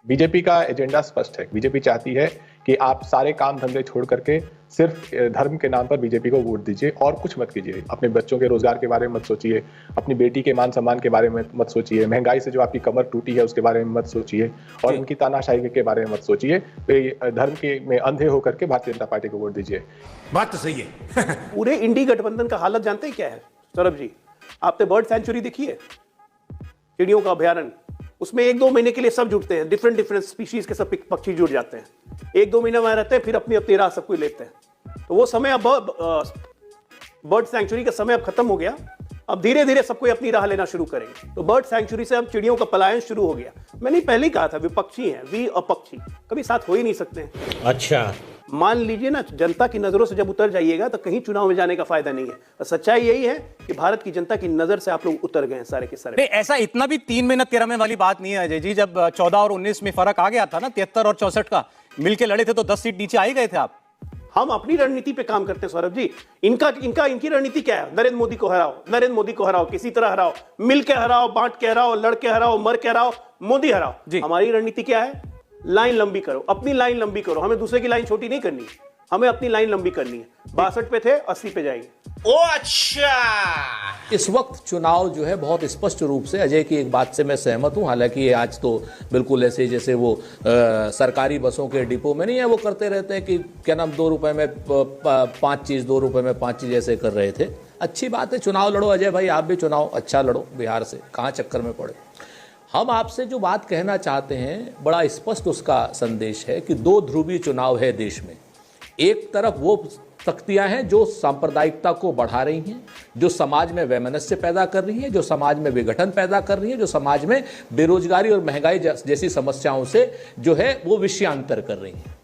BJP का agenda स्पष्ट है। बीजेपी चाहती है कि आप सारे काम धंधे छोड़ करके सिर्फ धर्म के नाम पर बीजेपी को वोट दीजिए और कुछ मत कीजिए। अपने बच्चों के रोजगार के बारे में मत सोचिए, अपनी बेटी के मान सम्मान के बारे में मत सोचिए, महंगाई से जो आपकी कमर टूटी है उसके बारे में मत सोचिए और उनकी तानाशाही के बारे में मत सोचिए। धर्म के में अंधे होकर के भारतीय जनता पार्टी को वोट दीजिए। बात तो सही है। पूरे इंडी गठबंधन का हालत जानते हैं क्या है सौरभ जी? आपने बर्ड सेंचुरी देखी है, चिड़ियों का अभ्यारण्य? उसमें 1-2 महीने के लिए सब जुटते हैं, डिफरेंट स्पीशीज के सब पक्षी जुट जाते हैं, 1-2 महीने वहां रहते हैं, फिर अपनी अपनी राह सब कोई लेते हैं। तो वो समय अब बर्ड सेंचुरी का समय अब खत्म हो गया। अब धीरे धीरे सब कोई अपनी राह लेना शुरू करेंगे। तो बर्ड सेंचुरी से अब चिड़ियों का पलायन शुरू हो गया। मैंने पहले ही कहा था, विपक्षी हैं, वी अपक्षी कभी साथ हो ही नहीं सकते हैं। अच्छा, मान लीजिए ना, जनता की नजरों से जब उतर जाइएगा तो कहीं चुनाव में जाने का फायदा नहीं है। और सच्चाई यही है कि भारत की जनता की नजर से आप लोग उतर गए हैं सारे के सारे। नहीं, ऐसा इतना भी 3 महीना 13 में वाली बात नहीं है अजय जी। जब 14 और 19 में फर्क आ गया था ना, 73 और 64 का मिलके लड़े थे तो 10 सीट नीचे आ ही गए थे आप। हम अपनी रणनीति पे काम करते हैं सौरभ जी। इनकी रणनीति क्या है? नरेंद्र मोदी को हराओ, नरेंद्र मोदी को हराओ, किसी तरह हराओ, मिल के हराओ, बांट के हराओ, लड़ के हराओ, मर के हराओ, मोदी हराओ। हमारी रणनीति क्या है? लाइन लंबी करो, अपनी लाइन लंबी करो। हमें दूसरे की लाइन छोटी नहीं करनी, हमें अपनी लाइन लंबी करनी है। 62 पे थे, 80 पे जाएंगे। ओ अच्छा। इस वक्त चुनाव जो है बहुत स्पष्ट रूप से, अजय की एक बात से मैं सहमत हूं। हालांकि ये आज तो बिल्कुल ऐसे जैसे वो सरकारी बसों के डिपो में नहीं है, वो करते रहते हैं कि क्या नाम 2 रुपए में 5 चीज, 2 रुपए में 5 चीज ऐसे कर रहे थे। अच्छी बात है, चुनाव लड़ो अजय भाई, आप भी चुनाव अच्छा लड़ो बिहार से, कहाँ चक्कर में पड़े। हम आपसे जो बात कहना चाहते हैं, बड़ा स्पष्ट उसका संदेश है कि 2 ध्रुवीय चुनाव है देश में। एक तरफ वो शक्तियां हैं जो सांप्रदायिकता को बढ़ा रही हैं, जो समाज में वैमनस्य पैदा कर रही हैं, जो समाज में विघटन पैदा कर रही हैं, जो समाज में बेरोजगारी और महंगाई जैसी समस्याओं से जो है वो विषयांतर कर रही हैं।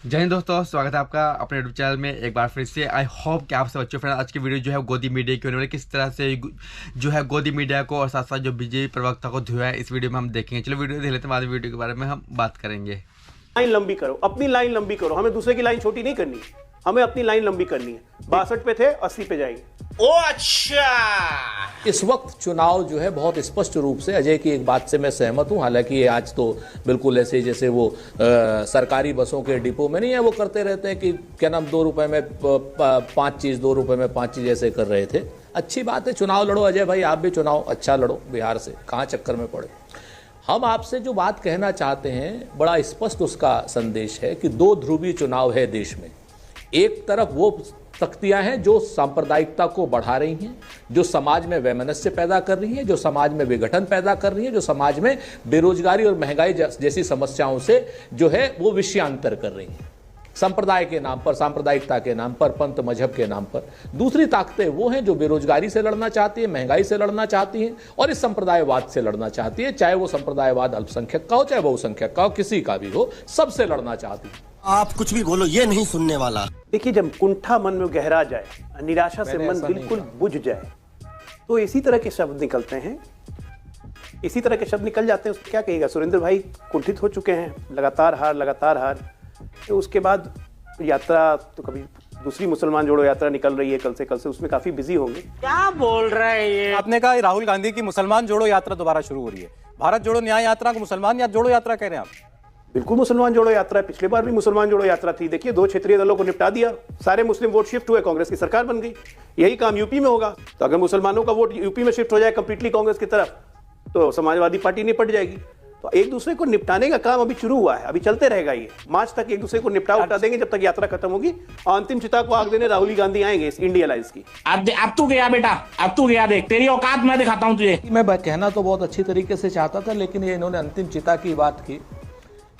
जय हिंद दोस्तों, स्वागत है आपका अपने यूट्यूब चैनल में एक बार फिर से। आई होप कि आप सब अच्छे फ्रेंड। आज की वीडियो जो है गोदी मीडिया की होने वाली, किस तरह से जो है गोदी मीडिया को और साथ साथ जो बीजेपी प्रवक्ता को धोया है, इस वीडियो में हम देखेंगे। चलो वीडियो देख लेते हैं, बाद में वीडियो के बारे में हम बात करेंगे। लाइन लंबी करो, अपनी लाइन लंबी करो। हमें दूसरे की लाइन छोटी नहीं करनी, हमें अपनी लाइन लंबी करनी है। 62 पे थे, 80 पे जाएंगे। ओ अच्छा। इस वक्त चुनाव जो है बहुत स्पष्ट रूप से, अजय की एक बात से मैं सहमत हूं। हालांकि ये आज तो बिल्कुल ऐसे जैसे वो सरकारी बसों के डिपो में नहीं है, वो करते रहते हैं कि क्या नाम 2 रुपए में 5 चीज, 2 रुपए में 5 चीज ऐसे कर रहे थे। अच्छी बात है, चुनाव लड़ो अजय भाई, आप भी चुनाव अच्छा लड़ो बिहार से, कहाँ चक्कर में पड़े। हम आपसे जो बात कहना चाहते हैं, बड़ा स्पष्ट उसका संदेश है कि 2 ध्रुवीय चुनाव है देश में। एक तरफ वो शक्तियां हैं जो सांप्रदायिकता को बढ़ा रही हैं, जो समाज में वैमनस्य पैदा कर रही हैं, जो समाज में विघटन पैदा कर रही हैं, जो समाज में बेरोजगारी और महंगाई जैसी समस्याओं से जो है वो विषयांतर कर रही हैं। संप्रदाय के नाम पर, सांप्रदायिकता के नाम पर, पंथ मजहब के नाम पर। दूसरी ताकतें वो हैं जो बेरोजगारी से लड़ना चाहती हैं, महंगाई से लड़ना चाहती हैं और इस संप्रदायवाद से लड़ना चाहती है। चाहे वो संप्रदायवाद अल्पसंख्यक का हो, चाहे बहुसंख्यक का हो, किसी का भी हो, सबसे लड़ना चाहती है। आप कुछ भी बोलो, ये नहीं सुनने वाला। देखिए, जब कुंठा मन में गहरा जाए, निराशा से मन बिल्कुल बुझ जाए, तो इसी तरह के शब्द निकलते हैं, इसी तरह के शब्द निकल जाते हैं। उसको क्या कहिएगा? सुरेंद्र भाई कुंठित हो चुके हैं, लगातार हार। तो उसके बाद यात्रा, तो कभी दूसरी मुसलमान जोड़ो यात्रा निकल रही है कल से, उसमें काफी बिजी होंगे। क्या बोल रहे हैं ये? आपने कहा राहुल गांधी की मुसलमान जोड़ो यात्रा दोबारा शुरू हो रही है। भारत जोड़ो न्याय यात्रा को मुसलमान या जोड़ो यात्रा कह रहे हैं आप? बिल्कुल मुसलमान जोड़ो यात्रा है। पिछले बार भी मुसलमान जोड़ो यात्रा थी। देखिए, 2 क्षेत्रीय दलों को निपटा दिया, सारे मुस्लिम वोट शिफ्ट हुए, कांग्रेस की सरकार बन गई। यही काम यूपी में होगा। तो अगर मुसलमानों का वोट यूपी में शिफ्ट हो जाए कंप्लीटली कांग्रेस की तरफ, तो समाजवादी पार्टी निपट जाएगी। तो एक दूसरे को निपटाने का काम अभी शुरू हुआ है, अभी चलते रहेगा। ये मार्च तक एक दूसरे को उठा देंगे जब तक यात्रा खत्म होगी। और अंतिम चिता को आग देने राहुल गांधी आएंगे इस इंडिया अलायंस की। अब तू गया बेटा, अब तू गया, देख तेरी औकात मैं दिखाता हूं तुझे। मैं कहना तो बहुत अच्छी तरीके से चाहता था, लेकिन ये इन्होंने अंतिम चिता की बात की।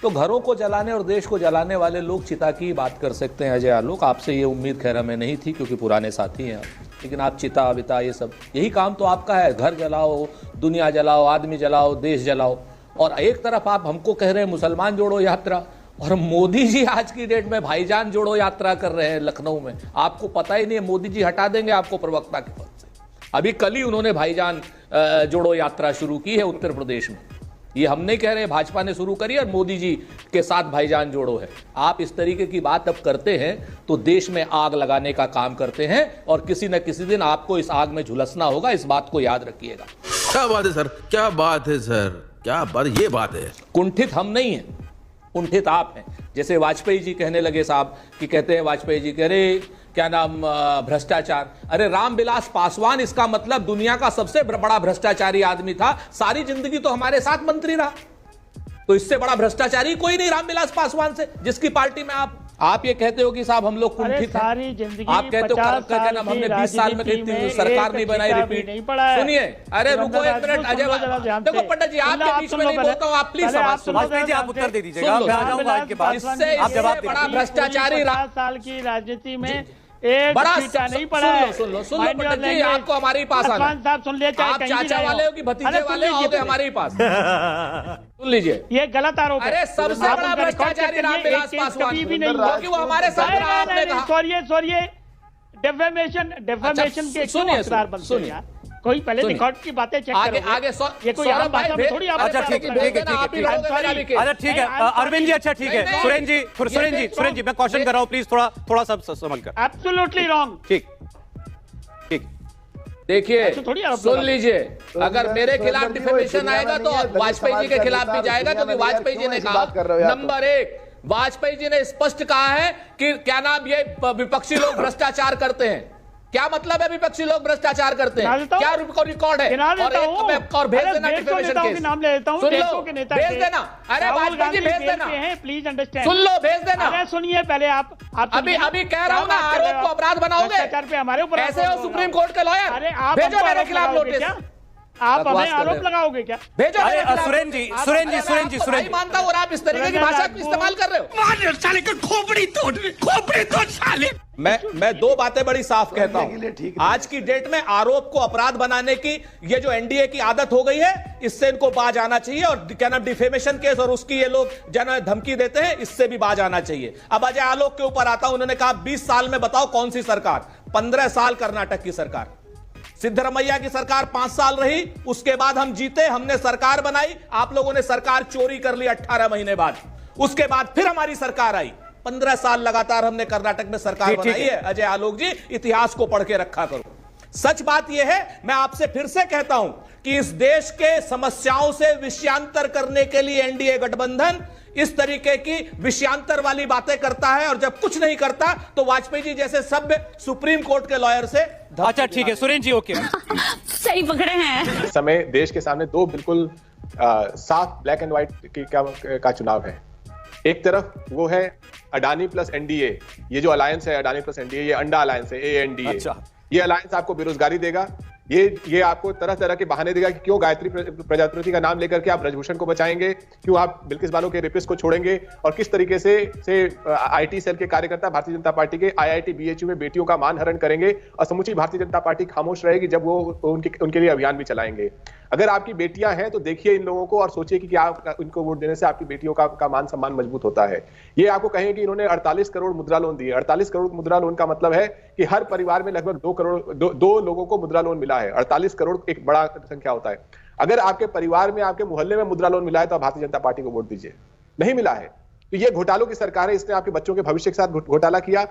तो घरों को जलाने और देश को जलाने वाले लोग चिता की बात कर सकते हैं। अजय आलोक, आपसे ये उम्मीद खैर हमें नहीं थी, क्योंकि पुराने साथी हैं, लेकिन आप चिता विता ये सब, यही काम तो आपका है। घर जलाओ, दुनिया जलाओ, आदमी जलाओ, देश जलाओ। और एक तरफ आप हमको कह रहे हैं मुसलमान जोड़ो यात्रा, और मोदी जी आज की डेट में भाईजान जोड़ो यात्रा कर रहे हैं लखनऊ में। आपको पता ही नहीं है, मोदी जी हटा देंगे आपको प्रवक्ता के पद से। अभी कल ही उन्होंने भाईजान जोड़ो यात्रा शुरू की है उत्तर प्रदेश में। ये हम नहीं कह रहे, भाजपा ने शुरू करी और मोदी जी के साथ भाईजान जोड़ो है। आप इस तरीके की बात अब करते हैं तो देश में आग लगाने का काम करते हैं, और किसी न किसी दिन आपको इस आग में झुलसना होगा। इस बात को याद रखिएगा। क्या बात है सर, क्या बात है सर, क्या बात, ये बात है। कुंठित हम नहीं हैं, कुंठित आप हैं। जैसे वाजपेयी जी कहने लगे साहब कि कहते हैं वाजपेयी जी कह रहे क्या नाम भ्रष्टाचार। अरे रामविलास पासवान इसका मतलब दुनिया का सबसे बड़ा भ्रष्टाचारी आदमी था, सारी जिंदगी तो हमारे साथ मंत्री रहा, तो इससे बड़ा भ्रष्टाचारी कोई नहीं रामविलास पासवान से, जिसकी पार्टी में आप ये कहते हो कि साहब हम लोग कुंठित हैं। आप कहते हो हमने 20 साल में कहीं सरकार नहीं बनाई, रिपीट सुनिए। अरे रुको एक मिनट अजय, देखो पंडित जी आपके बीच में नहीं बोलता हूँ, आप प्लीज समाज सुनो। आप उत्तर दे दीजिएगा, मैं आ जाऊंगा आपके पास। इससे बड़ा भ्रष्टाचारी 5 साल की राजनीति में एक बड़ा नहीं पड़ा है। सुन लो पंडित जी, आपको हमारे ही पास आना। साहब सुन ले, आप चाचा वाले हो कि भतीजे वाले हो, तो हमारे ही पास सुन लीजिए। ये गलत आरोप है। अरे सबसे बड़ा भ्रष्टाचारी रामविलास पासवान भी नहीं, क्योंकि वो हमारे साथ रहा, आपने कहा। सॉरी डेफेमेशन के क्यों हकदार बनते हैं यार? कोई पहले रिकॉर्ड की बातें चेक करो। आगे ये कोई आम भाषा में थोड़ी आप अच्छा ठीक है अच्छा ठीक है अरविंद जी, अच्छा ठीक है सुरेन जी मैं क्वेश्चन कर रहा हूँ, प्लीज थोड़ा सब समझ कर। Absolutely wrong. ठीक देखिए सुन लीजिए, अगर मेरे खिलाफ डिफेमेशन आएगा तो वाजपेयी जी के खिलाफ भी जाएगा, क्योंकि वाजपेयी जी ने कहा नंबर 1, वाजपेयी जी ने स्पष्ट कहा है कि क्या नाम ये विपक्षी लोग भ्रष्टाचार करते हैं। क्या मतलब है विपक्षी लोग भ्रष्टाचार करते हैं? क्या रिकॉर्ड है? और भेज देना डिफेमेशन केस, नाम ले लेता हूं, सुन लो, देशों के नेता भेज देना। अरे वाजपेयी जी भेज देना, प्लीज अंडरस्टैंड, सुन लो, भेज देना। अरे सुनिए पहले आप अभी कह रहा हूं ना, आरोप को अपराध बनाओगे, हमारे ऊपर ऐसे हो सुप्रीम कोर्ट के लॉयर। अरे आप भेजो मेरे खिलाफ नोटिस, आप हमें आरोप लगाओगे क्या? भेजो। सुरेन जी मानता हूँ, और आप इस तरीके की भाषा इस्तेमाल कर रहे हो। खोपड़ी तोड़ साले। मैं 2 बातें बड़ी साफ कहता हूं। आज की डेट में आरोप को अपराध बनाने की ये जो एनडीए की आदत हो गई है, इससे इनको बाज आना चाहिए। और क्या नाम डिफेमेशन केस और उसकी ये लोग जन धमकी देते हैं, इससे भी बाज आना चाहिए। अब अजय आलोक के ऊपर आता हूं। उन्होंने कहा 20 साल में बताओ कौन सी सरकार? 15 साल कर्नाटक की सरकार, सिद्धरमैया की सरकार 5 साल रही, उसके बाद हम जीते, हमने सरकार बनाई, आप लोगों ने सरकार चोरी कर ली 18 महीने बाद, उसके बाद फिर हमारी सरकार आई। 15 साल लगातार हमने कर्नाटक में सरकार बनाई है। अजय आलोक जी, इतिहास को पढ़ के रखा करो। सच बात यह है, मैं आपसे फिर से कहता हूं कि इस देश के समस्याओं से विषयांतर करने के लिए एनडीए गठबंधन इस तरीके की विषयांतर वाली बातें करता है, और जब कुछ नहीं करता तो वाजपेयी जी जैसे सभ्य सुप्रीम कोर्ट के लॉयर से। अच्छा ठीक है सुरेन जी, ओके सही पकड़े हैं। इस समय देश के सामने 2 बिल्कुल साफ ब्लैक एंड व्हाइट का चुनाव है। एक तरफ वो है अडानी प्लस एनडीए, ये जो अलायंस है अडानी प्लस एनडीए, ये अंडा अलायंस है, एएनडीए। अच्छा। ये अलायंस आपको बेरोजगारी देगा, ये आपको तरह तरह के बहाने देगा कि क्यों गायत्री प्रजापति का नाम लेकर के आप ब्रजभूषण को बचाएंगे, क्यों आप बिल्किस बानो के रेपिस्ट को छोड़ेंगे, और किस तरीके से आईटी सेल के कार्यकर्ता भारतीय जनता पार्टी के आईआईटी बीएचयू में बेटियों का मानहरण करेंगे, और समूची भारतीय जनता पार्टी खामोश रहेगी जब वो उनके लिए अभियान भी चलाएंगे। अगर आपकी बेटियां हैं तो देखिए इन लोगों को और सोचिए कि आप इनको वोट देने से आपकी बेटियों का मान सम्मान मजबूत होता है। ये आपको कहेंगे कि इन्होंने 48 करोड़ मुद्रा लोन दिए। 48 करोड़ मुद्रा लोन का मतलब है कि हर परिवार में लगभग 2 लोगों को मुद्रा लोन मिला है। 48 करोड़ एक बड़ा संख्या होता है। अगर आपके परिवार में, आपके मोहल्ले में मुद्रा लोन मिला है तो आप भारतीय जनता पार्टी को वोट दीजिए। नहीं मिला है तो ये घोटालों की सरकार है। इसने आपके बच्चों के भविष्य के साथ घोटाला किया,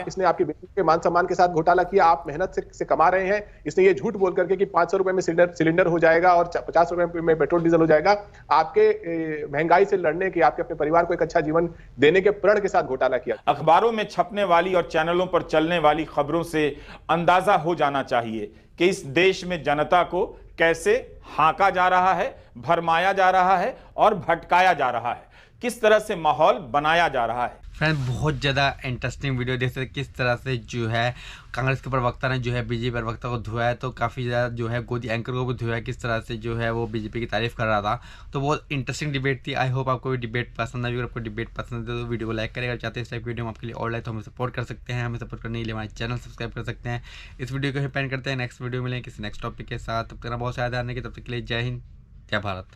इसने आपकी बेटी के मान सम्मान के साथ घोटाला किया। आप मेहनत से कमा रहे हैं, इसने ये झूठ बोल करके कि 500 रुपए में सिलेंडर हो जाएगा और 50 रुपए में पेट्रोल डीजल हो जाएगा, आपके महंगाई से लड़ने की, आपके अपने परिवार को एक अच्छा जीवन देने के प्रण के साथ घोटाला किया। अखबारों में छपने वाली और चैनलों पर चलने वाली खबरों से अंदाजा हो जाना चाहिए कि इस देश में जनता को कैसे हांका जा रहा है, भरमाया जा रहा है और भटकाया जा रहा है, किस तरह से माहौल बनाया जा रहा है। फ्रेंड बहुत ज़्यादा इंटरेस्टिंग वीडियो देख सकते किस तरह से जो है कांग्रेस के प्रवक्ता ने जो है बीजेपी प्रवक्ता को धोया है, तो काफ़ी ज़्यादा जो है गोदी एंकर को भी धोया है, किस तरह से जो है वो बीजेपी की तारीफ कर रहा था। तो बहुत इंटरेस्टिंग डिबेट थी। आई होप आपको डिबेट पसंद आई। अगर आपको डिबेट पसंद है तो वीडियो को लाइक करें। अगर चाहते हैं इस टाइप की वीडियो हम आपके लिए और लाइक तो हमें सपोर्ट कर सकते हैं। हमें सपोर्ट करने के लिए हमारे चैनल सब्सक्राइब कर सकते हैं। इस वीडियो को ही पेन करते हैं। नेक्स्ट वीडियो मिलेंगे किसी नेक्स्ट टॉपिक के साथ। तब तक बहुत ज़्यादा आने की, तब तक के लिए जय हिंद, जय भारत।